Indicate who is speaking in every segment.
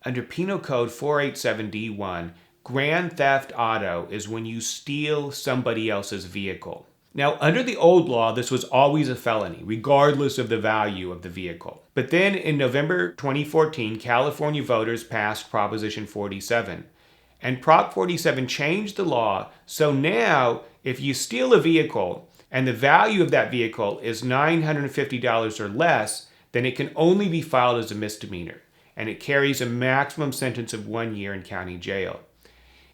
Speaker 1: Under Penal Code 487D1, grand theft auto is when you steal somebody else's vehicle. Now, under the old law, this was always a felony, regardless of the value of the vehicle. But then in November 2014, California voters passed Proposition 47. And Prop 47 changed the law, so now if you steal a vehicle and the value of that vehicle is $950 or less, then it can only be filed as a misdemeanor, and it carries a maximum sentence of 1 year in county jail.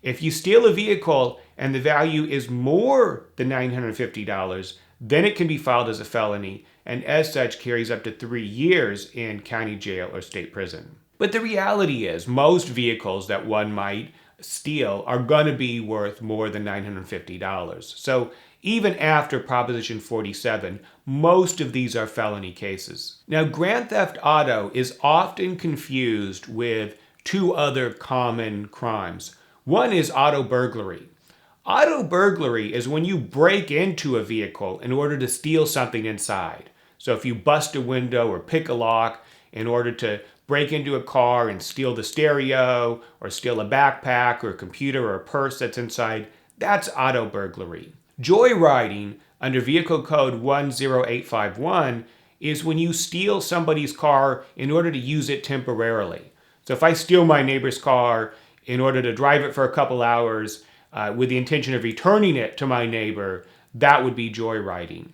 Speaker 1: If you steal a vehicle and the value is more than $950, then it can be filed as a felony, and as such carries up to 3 years in county jail or state prison. But the reality is, most vehicles that one might steal are going to be worth more than $950. So even after Proposition 47, most of these are felony cases. Now, grand theft auto is often confused with two other common crimes. One is auto burglary. Auto burglary is when you break into a vehicle in order to steal something inside. So if you bust a window or pick a lock in order to break into a car and steal the stereo or steal a backpack or a computer or a purse that's inside, that's auto burglary. Joyriding under Vehicle Code 10851 is when you steal somebody's car in order to use it temporarily. So if I steal my neighbor's car in order to drive it for a couple hours with the intention of returning it to my neighbor, that would be joyriding.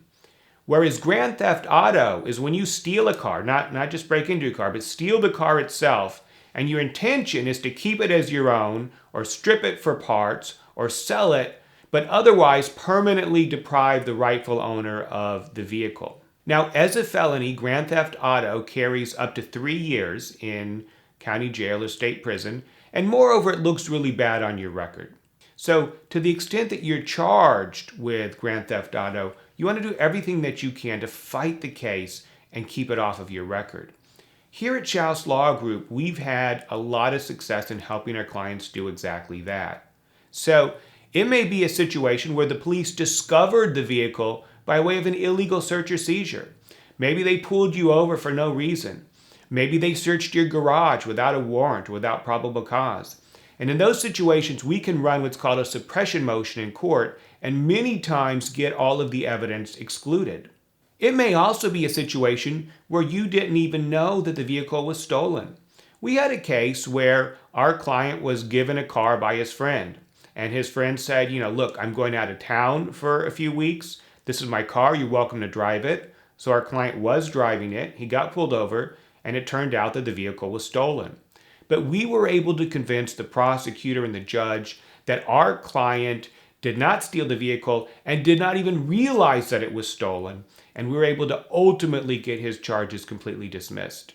Speaker 1: Whereas grand theft auto is when you steal a car, not just break into a car, but steal the car itself, and your intention is to keep it as your own, or strip it for parts, or sell it, but otherwise permanently deprive the rightful owner of the vehicle. Now, as a felony, grand theft auto carries up to 3 years in county jail or state prison, and moreover, it looks really bad on your record. So to the extent that you're charged with grand theft auto, you want to do everything that you can to fight the case and keep it off of your record. Here at Schaus Law Group, we've had a lot of success in helping our clients do exactly that. So it may be a situation where the police discovered the vehicle by way of an illegal search or seizure. Maybe they pulled you over for no reason. Maybe they searched your garage without a warrant or without probable cause. And in those situations, we can run what's called a suppression motion in court and many times get all of the evidence excluded. It may also be a situation where you didn't even know that the vehicle was stolen. We had a case where our client was given a car by his friend, and his friend said, look, I'm going out of town for a few weeks. This is my car. You're welcome to drive it. So our client was driving it. He got pulled over, and it turned out that the vehicle was stolen. But we were able to convince the prosecutor and the judge that our client did not steal the vehicle and did not even realize that it was stolen. And we were able to ultimately get his charges completely dismissed.